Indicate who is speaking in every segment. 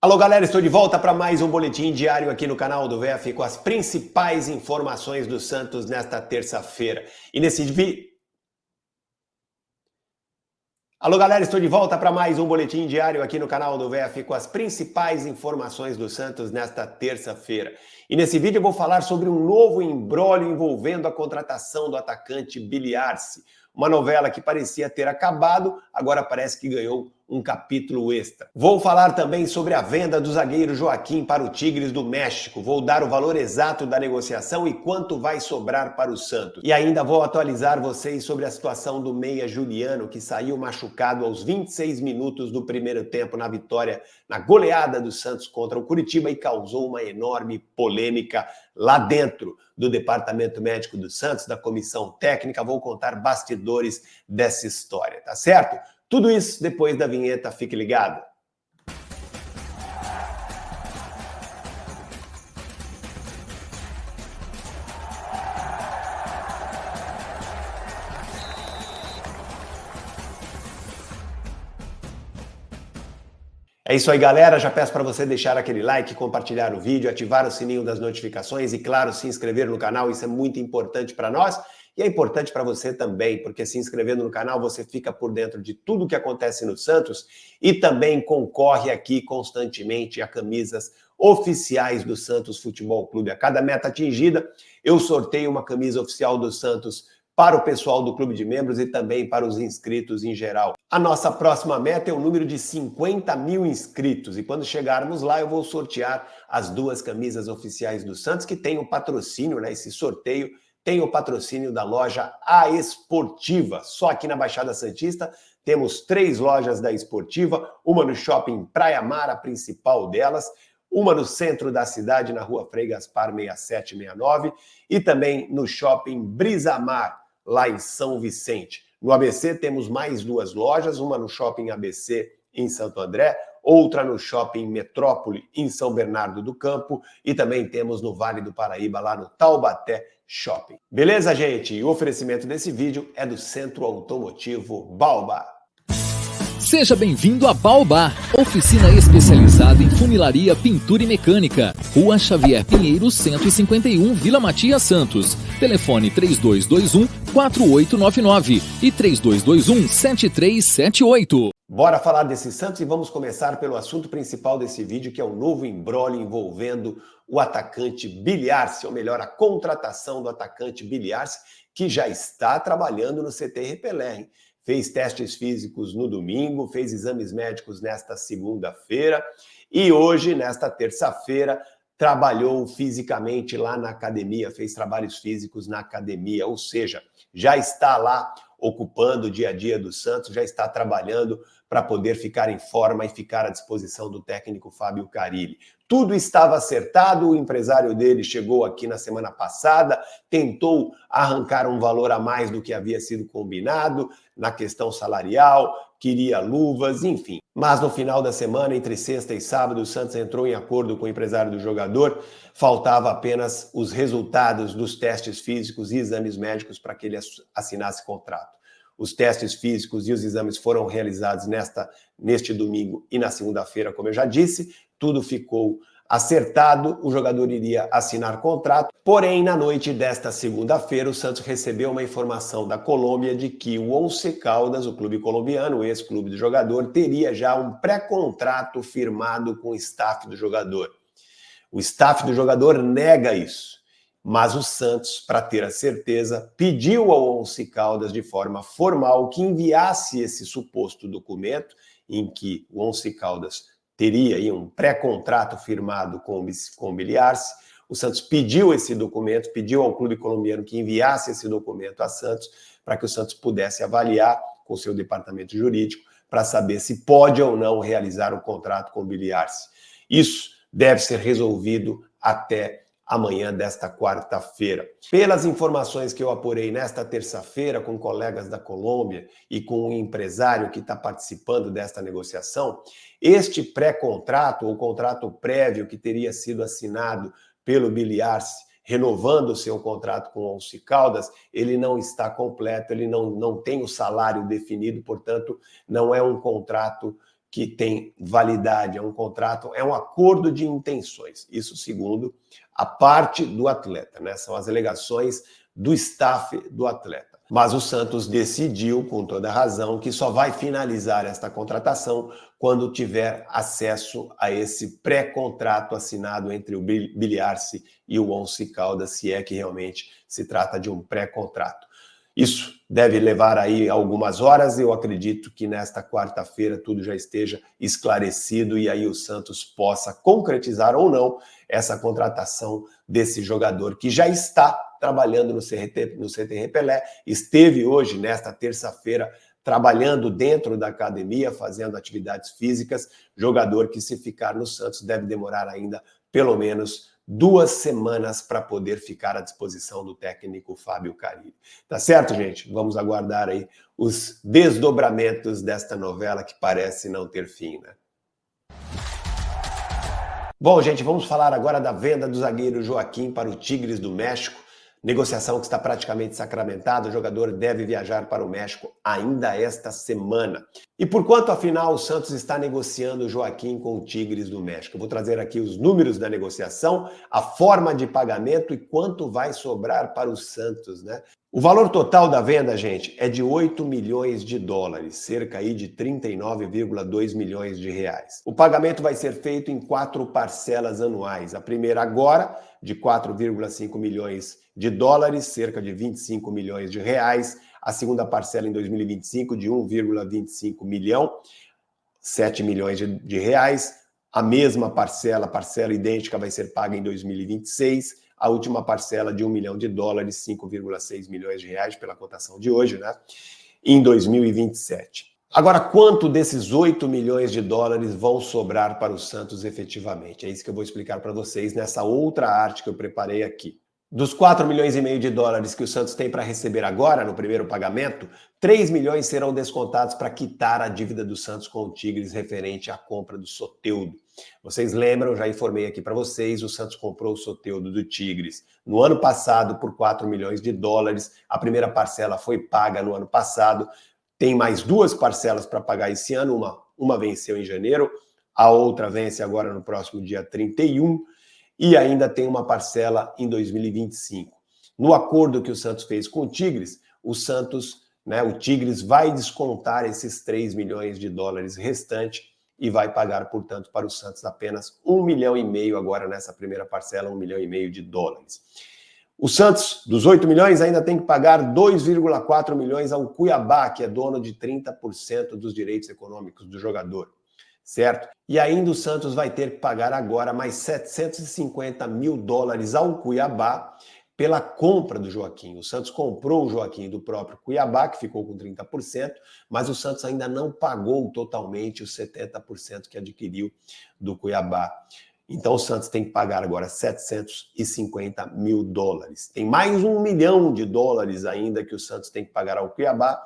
Speaker 1: Alô galera, estou de volta para mais um boletim diário aqui no canal do VF com as principais informações do Santos nesta terça-feira. E nesse vídeo... Alô galera, estou de volta para mais um boletim diário aqui no canal do VF com as principais informações do Santos nesta terça-feira. E nesse vídeo eu vou falar sobre um novo imbróglio envolvendo a contratação do atacante Billy Arce. Uma novela que parecia ter acabado, agora parece que ganhou um capítulo extra. Vou falar também sobre a venda do zagueiro Joaquim para o Tigres do México. Vou dar o valor exato da negociação e quanto vai sobrar para o Santos. E ainda vou atualizar vocês sobre a situação do meia Juliano, que saiu machucado aos 26 minutos do primeiro tempo na vitória, na goleada do Santos contra o Curitiba e causou uma enorme polêmica lá dentro do Departamento Médico do Santos, da comissão técnica. Vou contar bastidores dessa história, tá certo? Tudo isso depois da vinheta, fique ligado. É isso aí, galera. Já peço para você deixar aquele like, compartilhar o vídeo, ativar o sininho das notificações e, claro, se inscrever no canal. Isso é muito importante para nós e é importante para você também, porque se inscrevendo no canal você fica por dentro de tudo que acontece no Santos e também concorre aqui constantemente a camisas oficiais do Santos Futebol Clube. A cada meta atingida, eu sorteio uma camisa oficial do Santos para o pessoal do clube de membros e também para os inscritos em geral. A nossa próxima meta é o número de 50 mil inscritos e quando chegarmos lá eu vou sortear as 2 camisas oficiais do Santos que tem o patrocínio, né? Esse sorteio tem o patrocínio da loja A Esportiva. Só aqui na Baixada Santista temos 3 lojas da Esportiva, uma no shopping Praia Mar, a principal delas, uma no centro da cidade, na rua Frei Gaspar 6769, e também no shopping Brisamar, lá em São Vicente. No ABC temos mais 2 lojas, uma no shopping ABC em Santo André, outra no shopping Metrópole em São Bernardo do Campo e também temos no Vale do Paraíba, lá no Taubaté Shopping. Beleza, gente? E o oferecimento desse vídeo é do Centro Automotivo Baobá.
Speaker 2: Seja bem-vindo a Baobá, oficina especializada em funilaria, pintura e mecânica. Rua Xavier Pinheiro, 151, Vila Matias, Santos. Telefone 3221-4899 e 3221-7378.
Speaker 1: Bora falar desse Santos e vamos começar pelo assunto principal desse vídeo, que é o novo imbróglio envolvendo o atacante Billy Arce, ou melhor, a contratação do atacante Billy Arce, que já está trabalhando no CT Repelé, hein? Fez testes físicos no domingo, fez exames médicos nesta segunda-feira e hoje, nesta terça-feira, trabalhou fisicamente lá na academia, fez trabalhos físicos na academia, ou seja, já está lá ocupando o dia a dia do Santos, já está trabalhando para poder ficar em forma e ficar à disposição do técnico Fábio Carille. Tudo estava acertado, o empresário dele chegou aqui na semana passada, tentou arrancar um valor a mais do que havia sido combinado na questão salarial, queria luvas, enfim. Mas no final da semana, entre sexta e sábado, o Santos entrou em acordo com o empresário do jogador, faltava apenas os resultados dos testes físicos e exames médicos para que ele assinasse contrato. Os testes físicos e os exames foram realizados neste domingo e na segunda-feira, como eu já disse, tudo ficou acertado, o jogador iria assinar contrato, porém, na noite desta segunda-feira, o Santos recebeu uma informação da Colômbia de que o Once Caldas, o clube colombiano, o ex-clube do jogador, teria já um pré-contrato firmado com o staff do jogador. O staff do jogador nega isso, mas o Santos, para ter a certeza, pediu ao Once Caldas de forma formal que enviasse esse suposto documento em que o Once Caldas teria aí um pré-contrato firmado com o Billy Arce. O Santos pediu esse documento, pediu ao clube colombiano que enviasse esse documento a Santos para que o Santos pudesse avaliar com o seu departamento jurídico para saber se pode ou não realizar o contrato com o Billy Arce. Isso deve ser resolvido até amanhã desta quarta-feira. Pelas informações que eu apurei nesta terça-feira com colegas da Colômbia e com um empresário que está participando desta negociação, este pré-contrato, ou contrato prévio que teria sido assinado pelo Billy Arce, renovando o seu contrato com o Once Caldas, ele não está completo, ele não tem o salário definido, portanto, não é um contrato que tem validade, é um contrato, é um acordo de intenções. Isso segundo a parte do atleta, né? São as alegações do staff do atleta. Mas o Santos decidiu, com toda razão, que só vai finalizar esta contratação quando tiver acesso a esse pré-contrato assinado entre o Billiarce e o Once Caldas, se é que realmente se trata de um pré-contrato. Isso deve levar aí algumas horas, eu acredito que nesta quarta-feira tudo já esteja esclarecido e aí o Santos possa concretizar ou não essa contratação desse jogador que já está trabalhando no CTR Pelé, esteve hoje, nesta terça-feira, trabalhando dentro da academia, fazendo atividades físicas, jogador que se ficar no Santos deve demorar ainda pelo menos 2 semanas para poder ficar à disposição do técnico Fábio Carille. Tá certo, gente? Vamos aguardar aí os desdobramentos desta novela que parece não ter fim, né? Bom, gente, vamos falar agora da venda do zagueiro Joaquim para o Tigres do México. Negociação que está praticamente sacramentada, o jogador deve viajar para o México ainda esta semana. E por quanto, afinal, o Santos está negociando o Joaquim com o Tigres do México? Eu vou trazer aqui os números da negociação, a forma de pagamento e quanto vai sobrar para o Santos, né? O valor total da venda, gente, é de 8 milhões de dólares, cerca aí de 39,2 milhões de reais. O pagamento vai ser feito em 4 parcelas anuais. A primeira agora, de 4,5 milhões de dólares, cerca de 25 milhões de reais. A segunda parcela em 2025 de 1,25 milhão, 7 milhões de reais. A mesma parcela idêntica, vai ser paga em 2026. A última parcela de 1 milhão de dólares, 5,6 milhões de reais, pela cotação de hoje, né? Em 2027. Agora, quanto desses 8 milhões de dólares vão sobrar para o Santos efetivamente? É isso que eu vou explicar para vocês nessa outra arte que eu preparei aqui. Dos 4 milhões e meio de dólares que o Santos tem para receber agora, no primeiro pagamento, 3 milhões serão descontados para quitar a dívida do Santos com o Tigres referente à compra do Soteldo. Vocês lembram, já informei aqui para vocês, o Santos comprou o Soteldo do Tigres no ano passado por 4 milhões de dólares. A primeira parcela foi paga no ano passado. Tem mais 2 parcelas para pagar esse ano. Uma venceu em janeiro, a outra vence agora no próximo dia 31. E ainda tem uma parcela em 2025. No acordo que o Santos fez com o Tigres, o Tigres vai descontar esses 3 milhões de dólares restantes e vai pagar, portanto, para o Santos apenas 1,5 milhão agora nessa primeira parcela, 1,5 milhão de dólares. O Santos, dos 8 milhões, ainda tem que pagar 2,4 milhões ao Cuiabá, que é dono de 30% dos direitos econômicos do jogador. Certo? E ainda o Santos vai ter que pagar agora mais 750 mil dólares ao Cuiabá pela compra do Joaquim. O Santos comprou o Joaquim do próprio Cuiabá, que ficou com 30%, mas o Santos ainda não pagou totalmente os 70% que adquiriu do Cuiabá. Então o Santos tem que pagar agora 750 mil dólares. Tem mais 1 milhão de dólares ainda que o Santos tem que pagar ao Cuiabá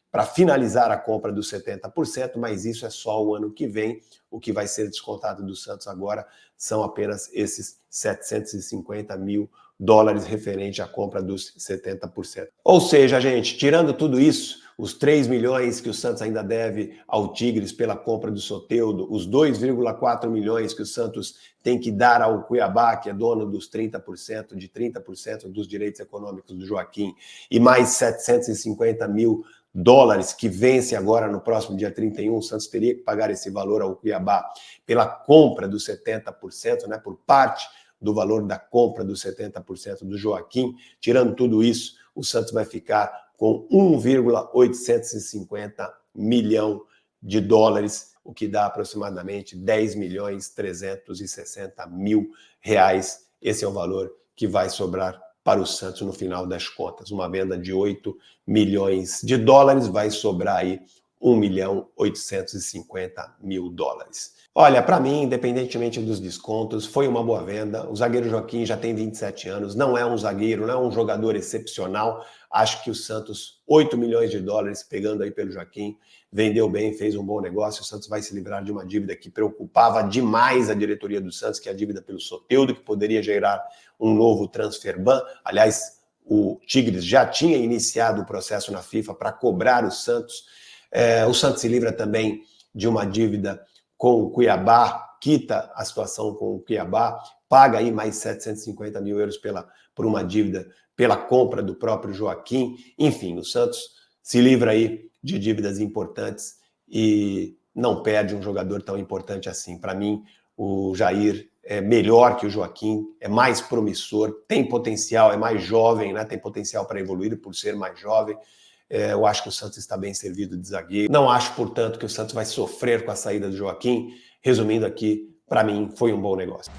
Speaker 1: para finalizar a compra dos 70%, mas isso é só o ano que vem. O que vai ser descontado do Santos agora são apenas esses 750 mil dólares referente à compra dos 70%. Ou seja, gente, tirando tudo isso, os 3 milhões que o Santos ainda deve ao Tigres pela compra do Soteldo, os 2,4 milhões que o Santos tem que dar ao Cuiabá, que é dono dos 30% dos direitos econômicos do Joaquim, e mais 750 mil dólares que vence agora no próximo dia 31, o Santos teria que pagar esse valor ao Cuiabá pela compra dos 70%, né, por parte do valor da compra dos 70% do Joaquim. Tirando tudo isso, o Santos vai ficar com 1,850 milhão de dólares, o que dá aproximadamente 10 milhões 360 mil reais. Esse é o valor que vai sobrar para o Santos no final das contas. Uma venda de 8 milhões de dólares vai sobrar aí 1,850 mil dólares. Olha, para mim, independentemente dos descontos, foi uma boa venda. O zagueiro Joaquim já tem 27 anos, não é um zagueiro, não é um jogador excepcional. Acho que o Santos, 8 milhões de dólares pegando aí pelo Joaquim, vendeu bem, fez um bom negócio. O Santos vai se livrar de uma dívida que preocupava demais a diretoria do Santos, que é a dívida pelo Soteldo, que poderia gerar um novo transfer ban. Aliás, o Tigres já tinha iniciado o processo na FIFA para cobrar o Santos. O Santos se livra também de uma dívida com o Cuiabá, quita a situação com o Cuiabá, paga aí mais 750 mil euros por uma dívida pela compra do próprio Joaquim. Enfim, o Santos se livra aí de dívidas importantes e não perde um jogador tão importante assim. Para mim, o Jair é melhor que o Joaquim, é mais promissor, tem potencial, é mais jovem, né? Tem potencial para evoluir por ser mais jovem. Eu acho que o Santos está bem servido de zagueiro. Não acho, portanto, que o Santos vai sofrer com a saída do Joaquim. Resumindo aqui, para mim, foi um bom negócio.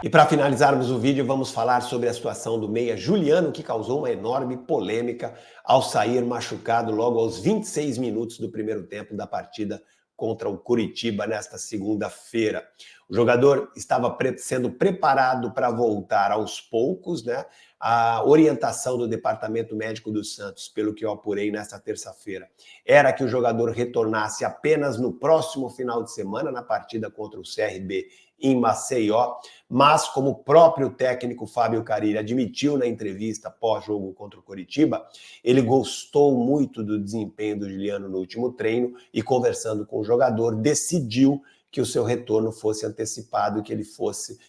Speaker 1: E para finalizarmos o vídeo, vamos falar sobre a situação do meia Juliano, que causou uma enorme polêmica ao sair machucado logo aos 26 minutos do primeiro tempo da partida contra o Coritiba nesta segunda-feira. O jogador estava sendo preparado para voltar aos poucos, né? A orientação do Departamento Médico do Santos, pelo que eu apurei nesta terça-feira, era que o jogador retornasse apenas no próximo final de semana, na partida contra o CRB em Maceió, mas como o próprio técnico Fábio Carille admitiu na entrevista pós-jogo contra o Coritiba, ele gostou muito do desempenho do Juliano no último treino e, conversando com o jogador, decidiu que o seu retorno fosse antecipado e que ele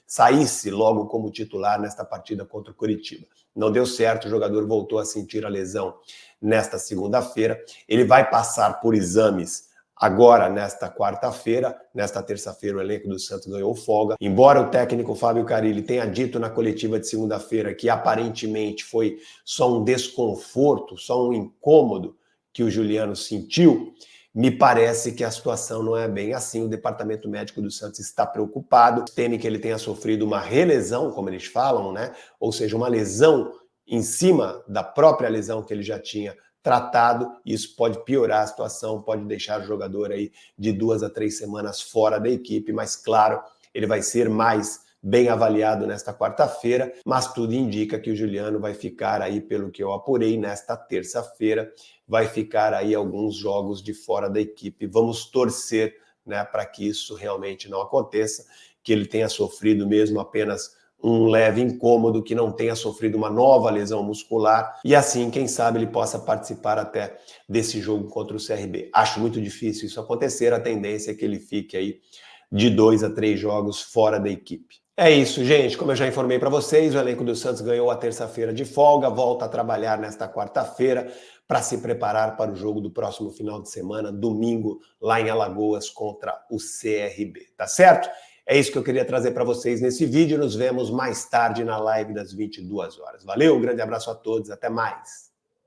Speaker 1: saísse logo como titular nesta partida contra o Coritiba. Não deu certo, o jogador voltou a sentir a lesão nesta segunda-feira. Ele vai passar por exames agora, nesta quarta-feira. Nesta terça-feira, o elenco do Santos ganhou folga. Embora o técnico Fábio Carille tenha dito na coletiva de segunda-feira que aparentemente foi só um desconforto, só um incômodo que o Juliano sentiu, me parece que a situação não é bem assim. O Departamento Médico do Santos está preocupado. Teme que ele tenha sofrido uma relesão, como eles falam, né? Ou seja, uma lesão em cima da própria lesão que ele já tinha tratado. Isso pode piorar a situação, pode deixar o jogador aí de 2 a 3 semanas fora da equipe, mas claro, ele vai ser mais bem avaliado nesta quarta-feira, mas tudo indica que o Juliano vai ficar aí, pelo que eu apurei, nesta terça-feira, vai ficar aí alguns jogos de fora da equipe. Vamos torcer, né, para que isso realmente não aconteça, que ele tenha sofrido mesmo apenas um leve incômodo, que não tenha sofrido uma nova lesão muscular, e assim, quem sabe, ele possa participar até desse jogo contra o CRB. Acho muito difícil isso acontecer, a tendência é que ele fique aí de 2 a 3 jogos fora da equipe. É isso, gente. Como eu já informei para vocês, o elenco do Santos ganhou a terça-feira de folga, volta a trabalhar nesta quarta-feira para se preparar para o jogo do próximo final de semana, domingo, lá em Alagoas, contra o CRB. Tá certo? É isso que eu queria trazer para vocês nesse vídeo. Nos vemos mais tarde na live das 22 horas. Valeu, um grande abraço a todos, até mais.